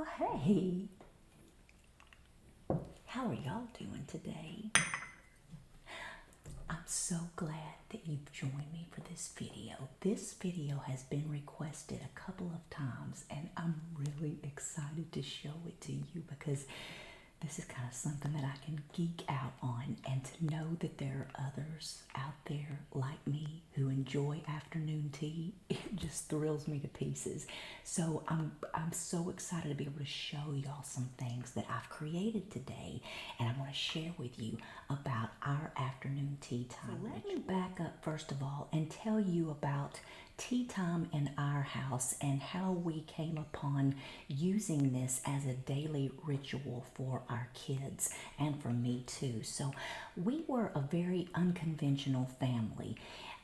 Well, hey, how are y'all doing today? I'm so glad that you've joined me for this video. This video has been requested a couple of times, and I'm really excited to show it to you because this is kind of something that I can geek out on, and to know that there are others out there like me who enjoy afternoon tea, it just thrills me to pieces. So I'm so excited to be able to show y'all some things that I've created today, and I want to share with you about our afternoon tea time. So let me back up first of all and tell you about tea time in our house and how we came upon using this as a daily ritual for our kids and for me too. So we were a very unconventional family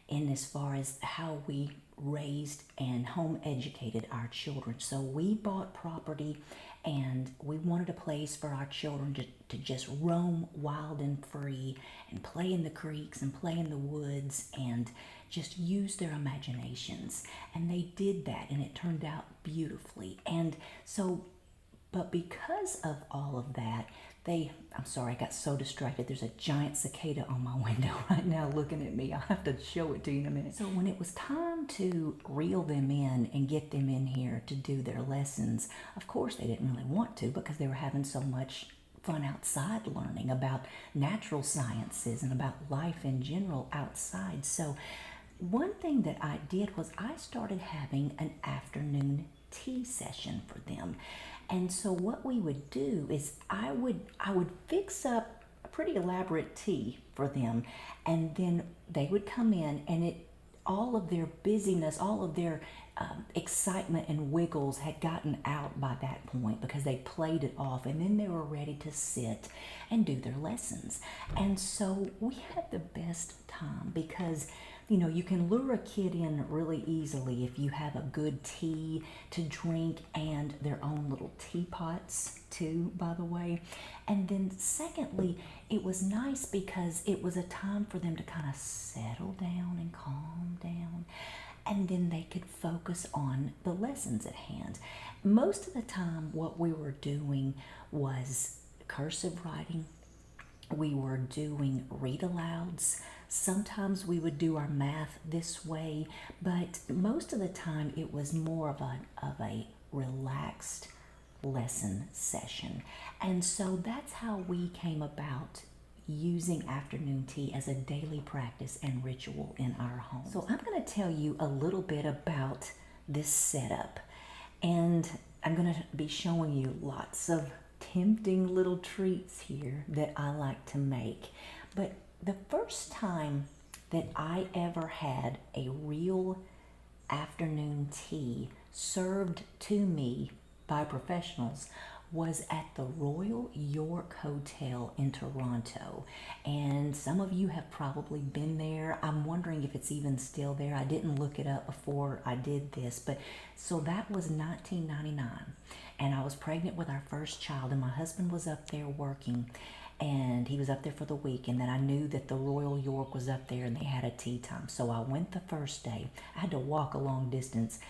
in as far as how we raised and home educated our children. So we bought property and we wanted a place for our children to just roam wild and free and play in the creeks and play in the woods and just use their imaginations. And they did that, and it turned out beautifully. And so, but because of all of that, I'm sorry, I got so distracted. There's a giant cicada on my window right now looking at me. I'll have to show it to you in a minute. So when it was time to reel them in and get them in here to do their lessons, of course they didn't really want to because they were having so much fun outside learning about natural sciences and about life in general outside. So one thing that I did was I started having an afternoon tea session for them. And so what we would do is I would fix up a pretty elaborate tea for them, and then they would come in, and all of their busyness, all of their excitement and wiggles had gotten out by that point because they played it off, and then they were ready to sit and do their lessons. And so we had the best time because you can lure a kid in really easily if you have a good tea to drink and their own little teapots too, by the way. And then secondly, it was nice because it was a time for them to kind of settle down and calm down, and then they could focus on the lessons at hand. Most of the time what we were doing was cursive writing. We were doing read alouds. Sometimes we would do our math this way, but most of the time it was more of a relaxed lesson session. And so that's how we came about using afternoon tea as a daily practice and ritual in our home. So I'm going to tell you a little bit about this setup, and I'm going to be showing you lots of tempting little treats here that I like to make. But the first time that I ever had a real afternoon tea served to me by professionals was at the Royal York Hotel in Toronto. And some of you have probably been there. I'm wondering if it's even still there. I didn't look it up before I did this, but so that was 1999. And I was pregnant with our first child, and my husband was up there working, and he was up there for the week, and then I knew that the Royal York was up there and they had a tea time. So I went the first day. I had to walk a long distance,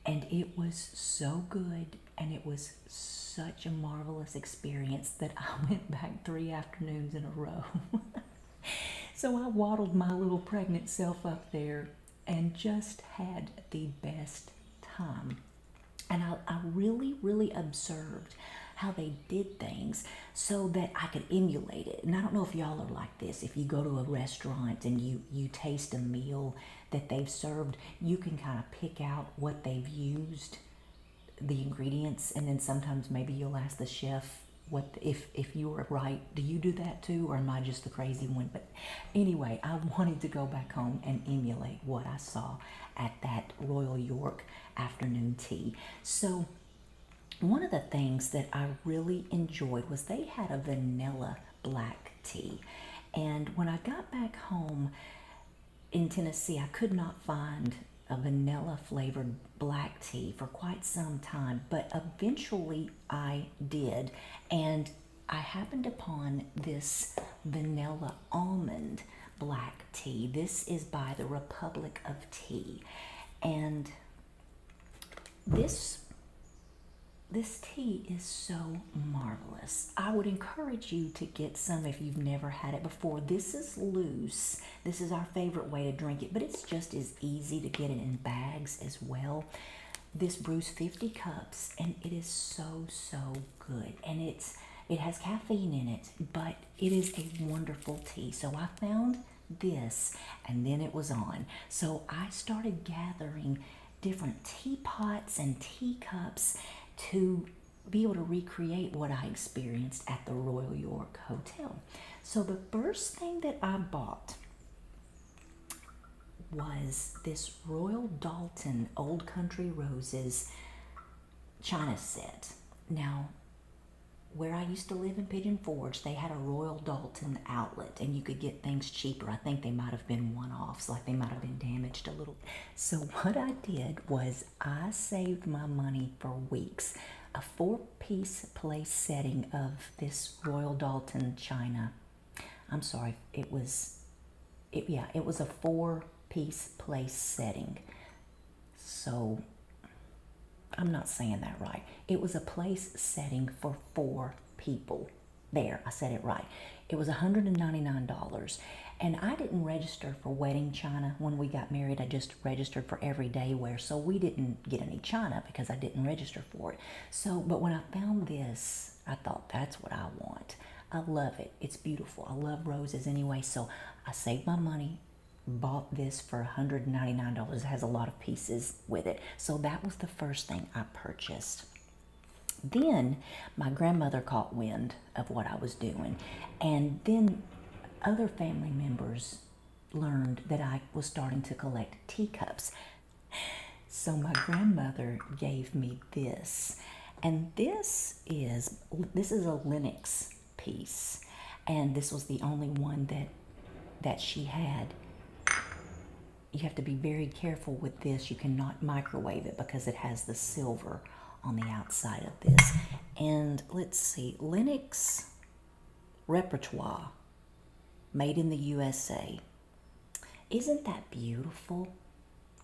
and it was so good, and it was such a marvelous experience that I went back 3 afternoons in a row. So I waddled my little pregnant self up there and just had the best time. And I really, really observed how they did things so that I could emulate it. And I don't know if y'all are like this. If you go to a restaurant and you taste a meal that they've served, you can kind of pick out what they've used, the ingredients, and then sometimes maybe you'll ask the chef if you were right. Do you do that too, or am I just the crazy one? But anyway, I wanted to go back home and emulate what I saw at that Royal York afternoon tea. So one of the things that I really enjoyed was they had a vanilla black tea. And when I got back home in Tennessee, I could not find a vanilla flavored black tea for quite some time, but eventually I did, and I happened upon this vanilla almond black tea. This is by the Republic of Tea, and this this tea is so marvelous. I would encourage you to get some if you've never had it before. This is loose. This is our favorite way to drink it, but it's just as easy to get it in bags as well. This brews 50 cups, and it is so, so good. And it has caffeine in it, but it is a wonderful tea. So I found this, and then it was on. So I started gathering different teapots and teacups to be able to recreate what I experienced at the Royal York Hotel. So the first thing that I bought was this Royal Dalton Old Country Roses china set. Now, where I used to live in Pigeon Forge, they had a Royal Dalton outlet, and you could get things cheaper. I think they might have been one-offs, like they might have been damaged a little. So what I did was I saved my money for weeks. A 4-piece place setting of this Royal Dalton china. I'm sorry, it was a 4-piece place setting. So I'm not saying that right. It was a place setting for 4 people. There, I said it right. It was $199. And I didn't register for wedding china when we got married. I just registered for everyday wear. So we didn't get any china because I didn't register for it. So, but when I found this, I thought, that's what I want. I love it. It's beautiful. I love roses anyway. So I saved my money, bought this for $199. It has a lot of pieces with it. So that was the first thing I purchased. Then my grandmother caught wind of what I was doing, and then other family members learned that I was starting to collect teacups. So my grandmother gave me this, and this is a Lenox piece, and this was the only one that she had. You have to be very careful with this. You cannot microwave it because it has the silver on the outside of this. And let's see, Lenox Repertoire, made in the USA. Isn't that beautiful?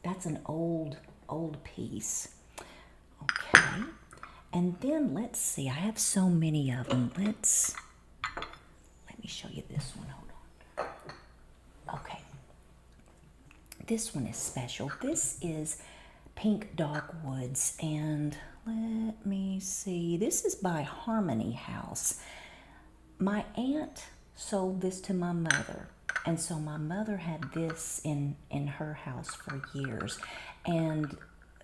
That's an old piece. Okay. And then let's see, I have so many of them. Let me show you this one. Hold on. Okay. This one is special. This is Pink Dogwoods, and let me see. This is by Harmony House. My aunt sold this to my mother, and so my mother had this in her house for years. And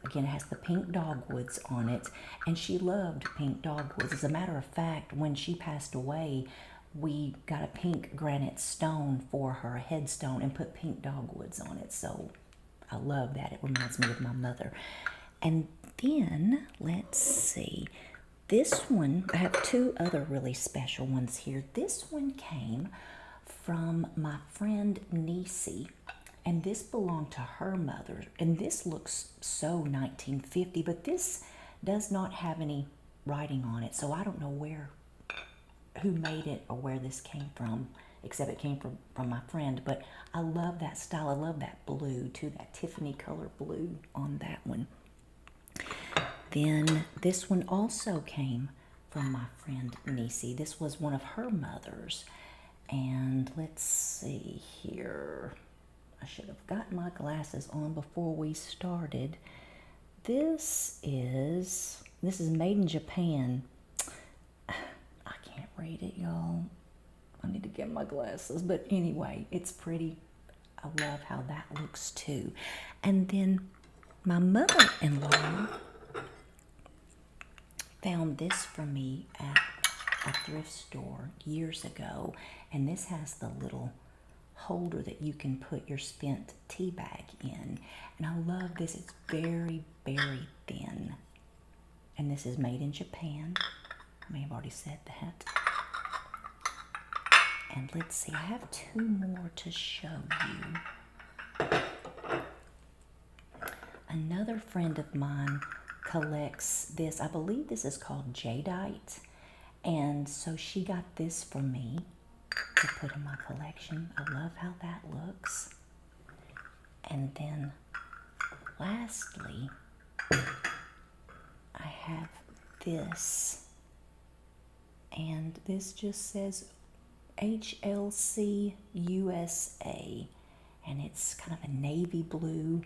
again, it has the pink dogwoods on it, and she loved pink dogwoods. As a matter of fact, when she passed away, we got a pink granite stone for her headstone and put pink dogwoods on it. So I love that. It reminds me of my mother. And then, let's see. This one, I have 2 other really special ones here. This one came from my friend Niecy, and this belonged to her mother. And this looks so 1950, but this does not have any writing on it, so I don't know who made it or where this came from, except it came from my friend. But I love that style. I love that blue too, that Tiffany color blue on that one. Then this one also came from my friend Niecy. This was one of her mother's. And let's see here. I should have gotten my glasses on before we started. This is made in Japan. I can't read it, y'all. I need to get my glasses. But anyway, it's pretty. I love how that looks too. And then my mother-in-law found this for me at a thrift store years ago. And this has the little holder that you can put your spent tea bag in. And I love this. It's very, very thin. And this is made in Japan. I may have already said that. And let's see, I have 2 more to show you. Another friend of mine collects this. I believe this is called jadeite. And so she got this for me to put in my collection. I love how that looks. And then lastly, I have this. And this just says HLC USA. And it's kind of a navy blue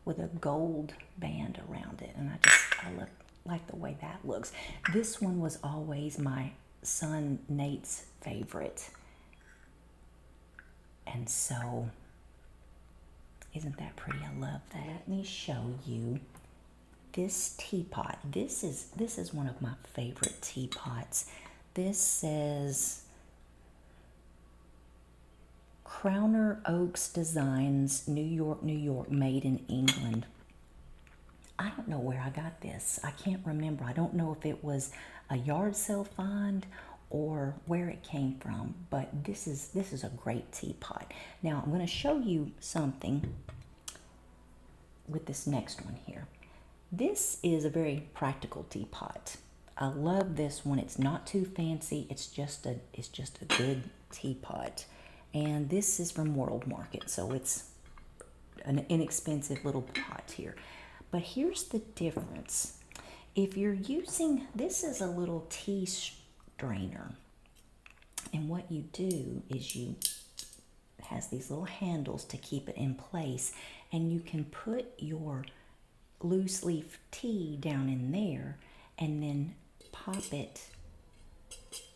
with a gold band around it. And I like the way that looks. This one was always my son Nate's favorite. And so, isn't that pretty? I love that. Let me show you this teapot. This is one of my favorite teapots. This says Crowner Oaks Designs, New York, New York, made in England. I don't know where I got this. I can't remember. I don't know if it was a yard sale find or where it came from, but this is a great teapot. Now I'm going to show you something with this next one here. This is a very practical teapot. I love this one. It's not too fancy. It's just a good teapot. And this is from World Market, so it's an inexpensive little pot here. But here's the difference. If you're using, this is a little tea strainer. And what you do is it has these little handles to keep it in place. And you can put your loose leaf tea down in there and then pop it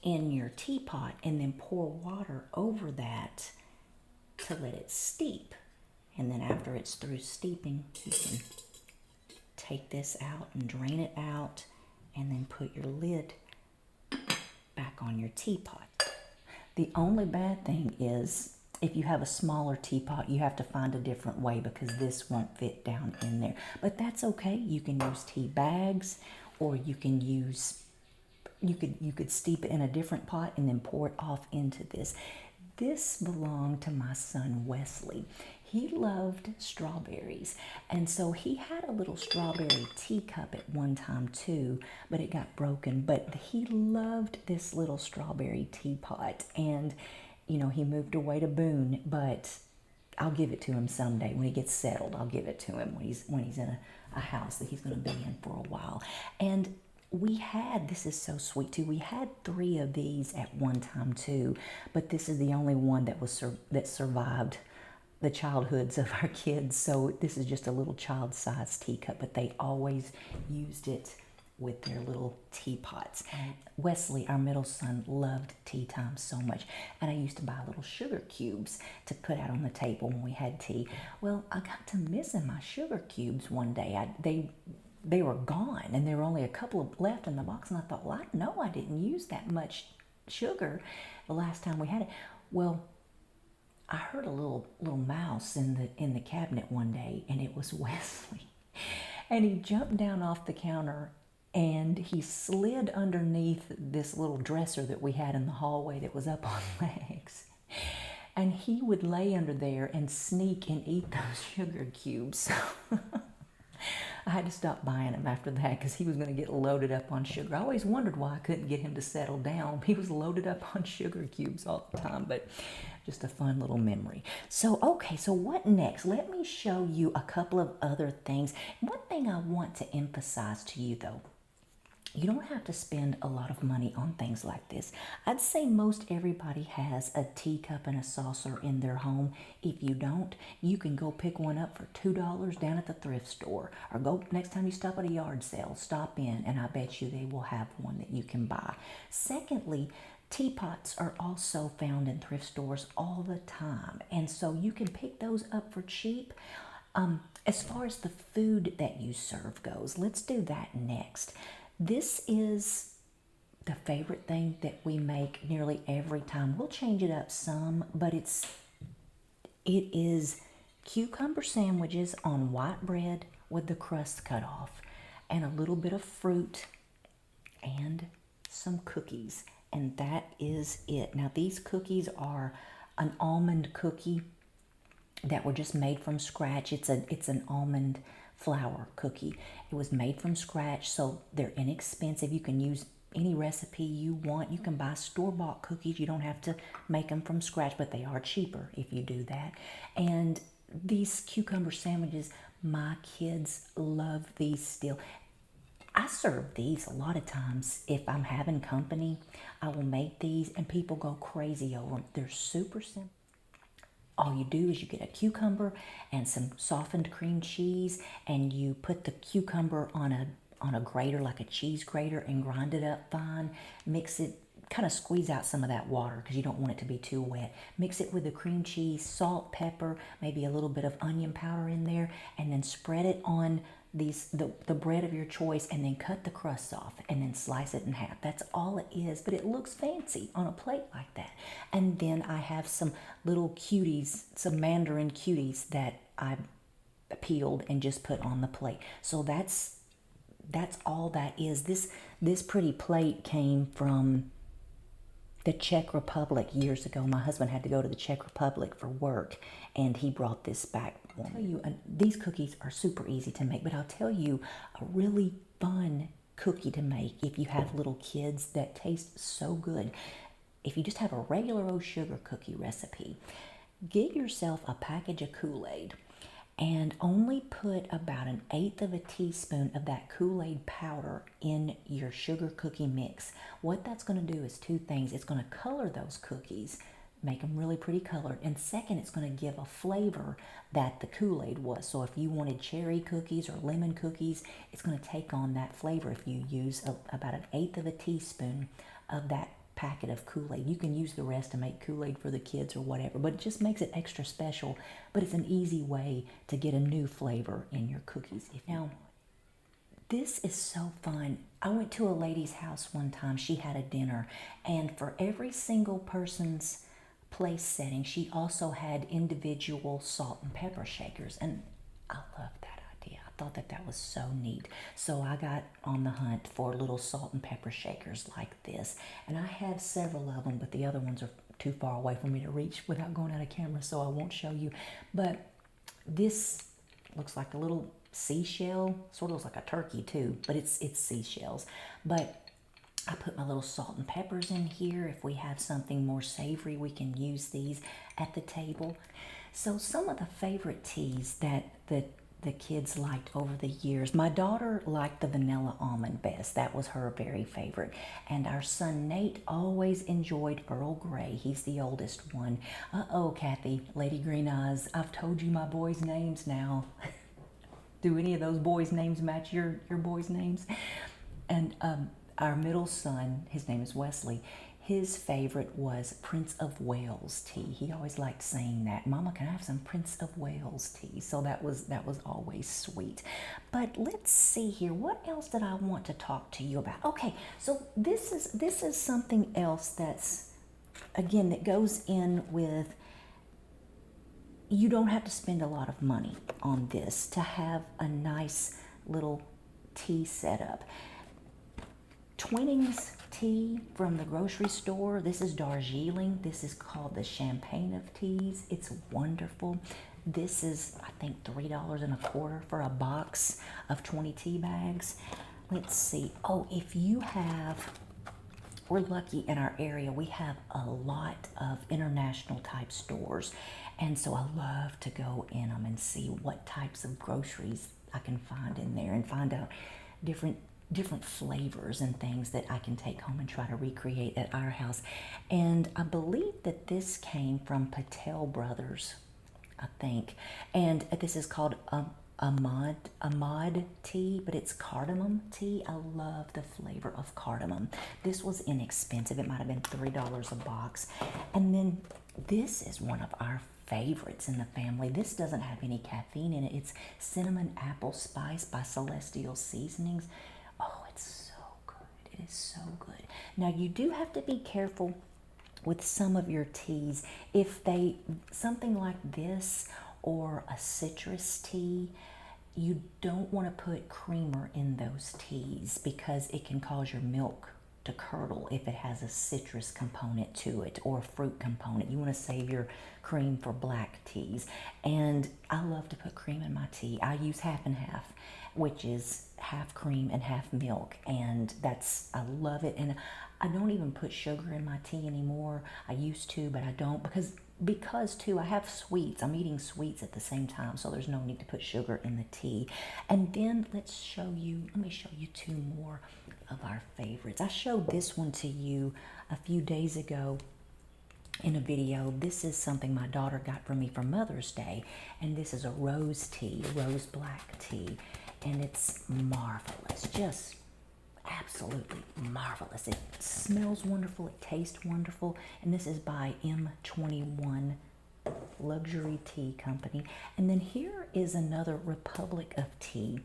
in your teapot and then pour water over that to let it steep. And then after it's through steeping, you can take this out and drain it out and then put your lid back on your teapot. The only bad thing is if you have a smaller teapot, you have to find a different way because this won't fit down in there. But that's okay. You can use tea bags, or you can use, you could steep it in a different pot and then pour it off into this. This belonged to my son Wesley. He loved strawberries, and so he had a little strawberry teacup at one time too, but it got broken. But he loved this little strawberry teapot, and you know, he moved away to Boone, but I'll give it to him someday when he gets settled. I'll give it to him when he's in a house that he's going to be in for a while. And we had, this is so sweet too, we had 3 of these at one time too, but this is the only one that survived the childhoods of our kids. So this is just a little child-sized teacup, but they always used it with their little teapots. And Wesley, our middle son, loved tea time so much. And I used to buy little sugar cubes to put out on the table when we had tea. Well, I got to missing my sugar cubes one day. They were gone, and there were only a couple left in the box. And I thought, well, I know I didn't use that much sugar the last time we had it. Well, I heard a little mouse in the cabinet one day, and it was Wesley. And he jumped down off the counter and he slid underneath this little dresser that we had in the hallway that was up on legs. And he would lay under there and sneak and eat those sugar cubes. So I had to stop buying him after that because he was going to get loaded up on sugar. I always wondered why I couldn't get him to settle down. He was loaded up on sugar cubes all the time, but just a fun little memory. So, okay, so what next? Let me show you a couple of other things. One thing I want to emphasize to you, though, you don't have to spend a lot of money on things like this. I'd say most everybody has a teacup and a saucer in their home. If you don't, you can go pick one up for $2 down at the thrift store. Or go next time you stop at a yard sale, stop in, and I bet you they will have one that you can buy. Secondly, teapots are also found in thrift stores all the time. And so you can pick those up for cheap. As far as the food that you serve goes, let's do that next. This is the favorite thing that we make nearly every time. We'll change it up some, but it is cucumber sandwiches on white bread with the crust cut off, and a little bit of fruit and some cookies, and that is it. Now these cookies are an almond cookie that were just made from scratch. It's an almond flour cookie. It was made from scratch, so they're inexpensive. You can use any recipe you want. You can buy store-bought cookies. You don't have to make them from scratch, but they are cheaper if you do that. And these cucumber sandwiches, my kids love these still. I serve these a lot of times. If I'm having company, I will make these and people go crazy over them. They're super simple. All you do is you get a cucumber and some softened cream cheese, and you put the cucumber on a grater, like a cheese grater, and grind it up fine. Mix it, kind of squeeze out some of that water because you don't want it to be too wet. Mix it with the cream cheese, salt, pepper, maybe a little bit of onion powder in there, and then spread it on the bread of your choice, and then cut the crusts off and then slice it in half. That's all it is, but it looks fancy on a plate like that. And then I have some little cuties, some mandarin cuties that I peeled and just put on the plate. So that's all that is. This pretty plate came from the Czech Republic years ago. My husband had to go to the Czech Republic for work, and he brought this back. I'll tell you, these cookies are super easy to make, but I'll tell you a really fun cookie to make if you have little kids that taste so good. If you just have a regular old sugar cookie recipe, get yourself a package of Kool-Aid and only put about 1/8 of a teaspoon of that Kool-Aid powder in your sugar cookie mix. What that's going to do is two things. It's going to color those cookies, make them really pretty colored, and second, it's going to give a flavor that the Kool-Aid was. So if you wanted cherry cookies or lemon cookies, it's going to take on that flavor if you use about 1/8 of a teaspoon of that packet of Kool-Aid. You can use the rest to make Kool-Aid for the kids or whatever, but it just makes it extra special. But it's an easy way to get a new flavor in your cookies. Now, this is so fun. I went to a lady's house one time. She had a dinner, and for every single person's place setting, she also had individual salt and pepper shakers, and I love that. I thought that was so neat. So I got on the hunt for little salt and pepper shakers like this. And I have several of them, but the other ones are too far away for me to reach without going out of camera, so I won't show you. But this looks like a little seashell. Sort of looks like a turkey too, but it's seashells. But I put my little salt and peppers in here. If we have something more savory, we can use these at the table. So some of the favorite teas that the kids liked over the years. My daughter liked the vanilla almond best. That was her very favorite. And our son Nate always enjoyed Earl Grey. He's the oldest one. Uh-oh, Kathy, Lady Green Eyes, I've told you my boys' names now. Do any of those boys' names match your boys' names? And our middle son, his name is Wesley, his favorite was Prince of Wales tea. He always liked saying that. Mama, can I have some Prince of Wales tea? So that was always sweet. But let's see here. What else did I want to talk to you about? Okay, so this is something else that's, again, that goes in with, you don't have to spend a lot of money on this to have a nice little tea setup. Twinings tea from the grocery store. This is Darjeeling. This is called the Champagne of Teas. It's wonderful. This is, I think, $3.25 for a box of 20 tea bags. Let's see. Oh, if you have, we're lucky in our area. We have a lot of international type stores. And so I love to go in them and see what types of groceries I can find in there and find out different flavors and things that I can take home and try to recreate at our house. And I believe that this came from Patel Brothers, I think. And this is called Ahmad tea, but it's cardamom tea. I love the flavor of cardamom. This was inexpensive. It might have been $3 a box. And then this is one of our favorites in the family. This doesn't have any caffeine in it. It's cinnamon apple spice by Celestial Seasonings. Oh, it's so good. It is so good. Now, you do have to be careful with some of your teas. If something like this or a citrus tea, you don't want to put creamer in those teas because it can cause your milk to curdle if it has a citrus component to it or a fruit component. You want to save your cream for black teas. And I love to put cream in my tea. I use half and half, which is half cream and half milk. And I love it. And I don't even put sugar in my tea anymore. I used to, but I don't, because because too, I have sweets. I'm eating sweets at the same time, so there's no need to put sugar in the tea. And then let me show you two more of our favorites. I showed this one to you a few days ago in a video. This is something my daughter got for me for Mother's Day, and this is a rose tea, rose black tea, and it's marvelous, just absolutely marvelous. It smells wonderful, it tastes wonderful, and this is by M21 Luxury Tea Company. And then here is another Republic of Tea.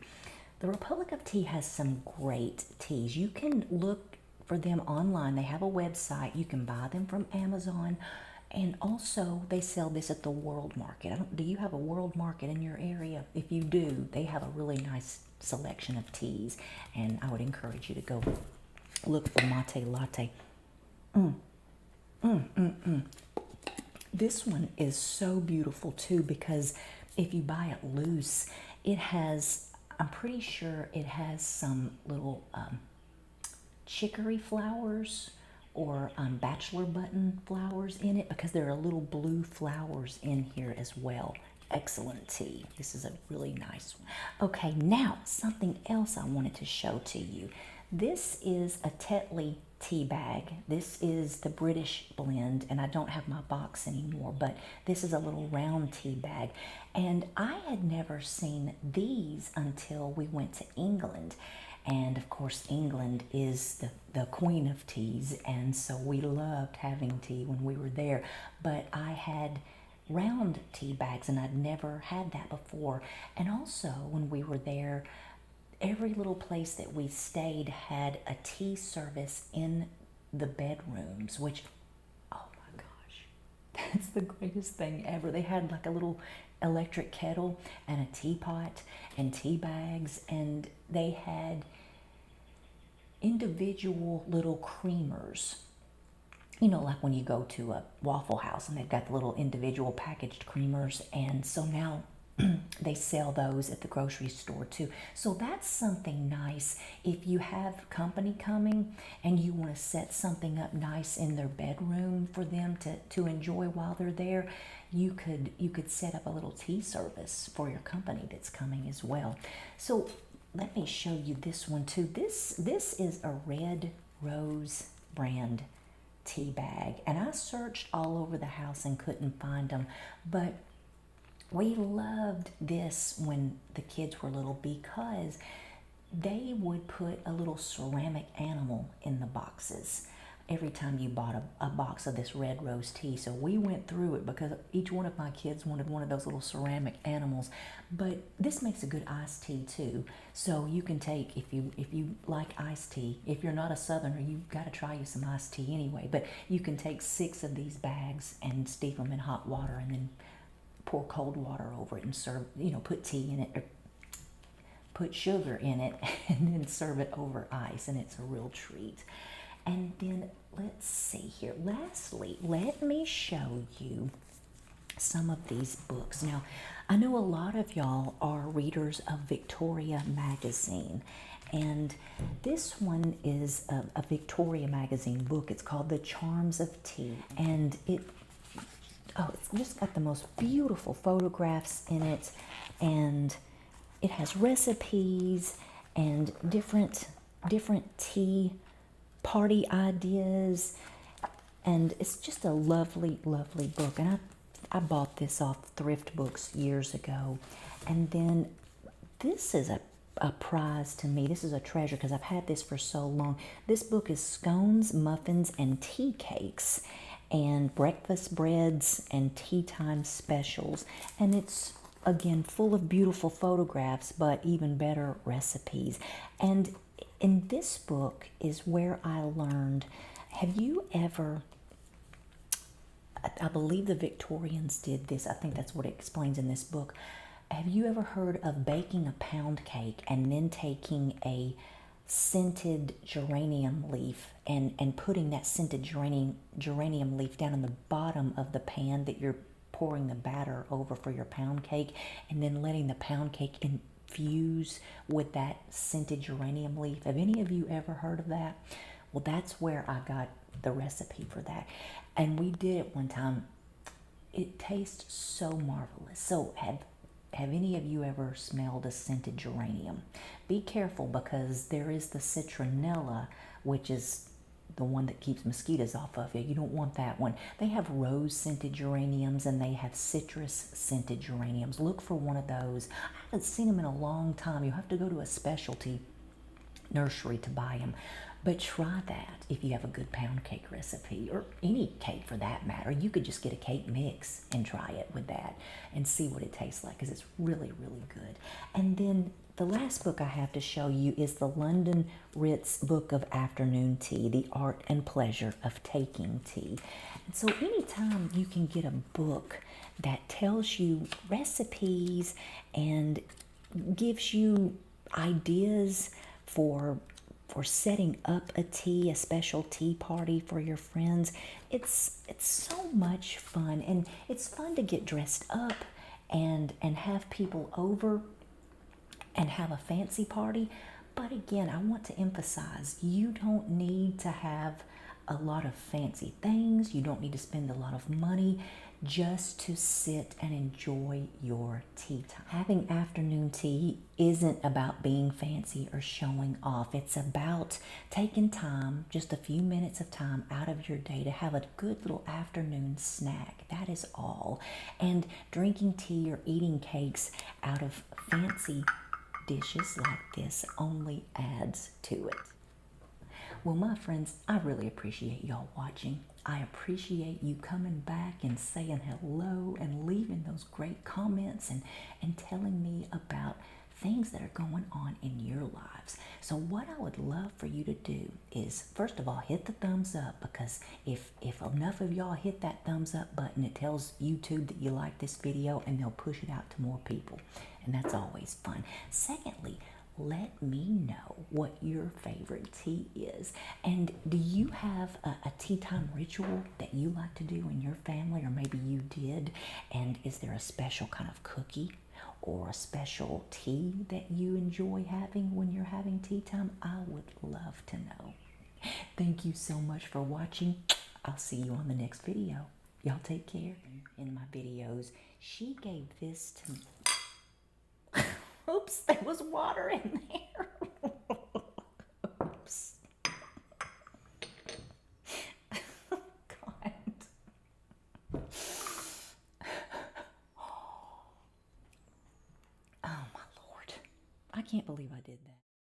The Republic of Tea has some great teas. You can look for them online. They have a website. You can buy them from Amazon. And also, they sell this at the World Market. Do you have a World Market in your area? If you do, they have a really nice selection of teas. And I would encourage you to go look for Mate Latte. This one is so beautiful too, because if you buy it loose, it has, I'm pretty sure it has some little chicory flowers or bachelor button flowers in it, because there are little blue flowers in here as well. Excellent tea. This is a really nice one. Okay, now something else I wanted to show to you. This is a Tetley tea bag. This is the British blend, and I don't have my box anymore, but this is a little round tea bag. And I had never seen these until we went to England. And of course, England is the queen of teas, and so we loved having tea when we were there. But I had round tea bags, and I'd never had that before. And also, when we were there, every little place that we stayed had a tea service in the bedrooms, which, oh my gosh, that's the greatest thing ever. They had like a little electric kettle and a teapot and tea bags, and they had individual little creamers. You know, like when you go to a Waffle House and they've got the little individual packaged creamers, and so now they sell those at the grocery store too. So that's something nice if you have company coming and you want to set something up nice in their bedroom for them to enjoy while they're there. You could set up a little tea service for your company that's coming as well. So let me show you this one too. This is a Red Rose brand tea bag, and I searched all over the house and couldn't find them, but we loved this when the kids were little, because they would put a little ceramic animal in the boxes every time you bought a box of this Red Rose tea. So we went through it because each one of my kids wanted one of those little ceramic animals. But this makes a good iced tea too. So you can take, if you like iced tea, if you're not a Southerner, you've got to try you some iced tea anyway. But you can take 6 of these bags and steep them in hot water, and then pour cold water over it and serve, put tea in it, or put sugar in it, and then serve it over ice, and it's a real treat. And then let's see here. Lastly, let me show you some of these books. Now, I know a lot of y'all are readers of Victoria magazine, and this one is a Victoria magazine book. It's called The Charms of Tea, and it's just got the most beautiful photographs in it, and it has recipes and different tea party ideas, and it's just a lovely, lovely book. And I bought this off Thrift Books years ago, and then this is a prize to me. This is a treasure because I've had this for so long. This book is Scones, Muffins, and Tea Cakes, and breakfast breads and tea time specials, and it's again full of beautiful photographs, but even better recipes. And in this book is where I learned, have you ever, I believe the Victorians did this, I think that's what it explains in this book. Have you ever heard of baking a pound cake and then taking a scented geranium leaf and putting that scented geranium leaf down in the bottom of the pan that you're pouring the batter over for your pound cake, and then letting the pound cake infuse with that scented geranium leaf? Have any of you ever heard of that? Well, that's where I got the recipe for that. And we did it one time, it tastes so marvelous. So have any of you ever smelled a scented geranium? Be careful, because there is the citronella, which is the one that keeps mosquitoes off of you. You don't want that one. They have rose scented geraniums and they have citrus scented geraniums. Look for one of those. I haven't seen them in a long time. You'll have to go to a specialty nursery to buy them. But try that if you have a good pound cake recipe, or any cake for that matter. You could just get a cake mix and try it with that and see what it tastes like, because it's really, really good. And then the last book I have to show you is the London Ritz Book of Afternoon Tea, The Art and Pleasure of Taking Tea. And so anytime you can get a book that tells you recipes and gives you ideas for setting up a tea, a special tea party for your friends, it's so much fun. And it's fun to get dressed up and have people over and have a fancy party. But again, I want to emphasize, you don't need to have a lot of fancy things. You don't need to spend a lot of money just to sit and enjoy your tea time. Having afternoon tea isn't about being fancy or showing off. It's about taking time, just a few minutes of time out of your day to have a good little afternoon snack. That is all. And drinking tea or eating cakes out of fancy dishes like this only adds to it. Well, my friends, I really appreciate y'all watching. I appreciate you coming back and saying hello and leaving those great comments and telling me about things that are going on in your lives. So what I would love for you to do is, first of all, hit the thumbs up, because if enough of y'all hit that thumbs up button, it tells YouTube that you like this video and they'll push it out to more people. And that's always fun. Secondly, let me know what your favorite tea is. And do you have a tea time ritual that you like to do in your family, or maybe you did? And is there a special kind of cookie or a special tea that you enjoy having when you're having tea time? I would love to know. Thank you so much for watching. I'll see you on the next video. Y'all take care. In my videos, she gave this to me. Oops, there was water in there. Oops. God. Oh, my Lord. I can't believe I did that.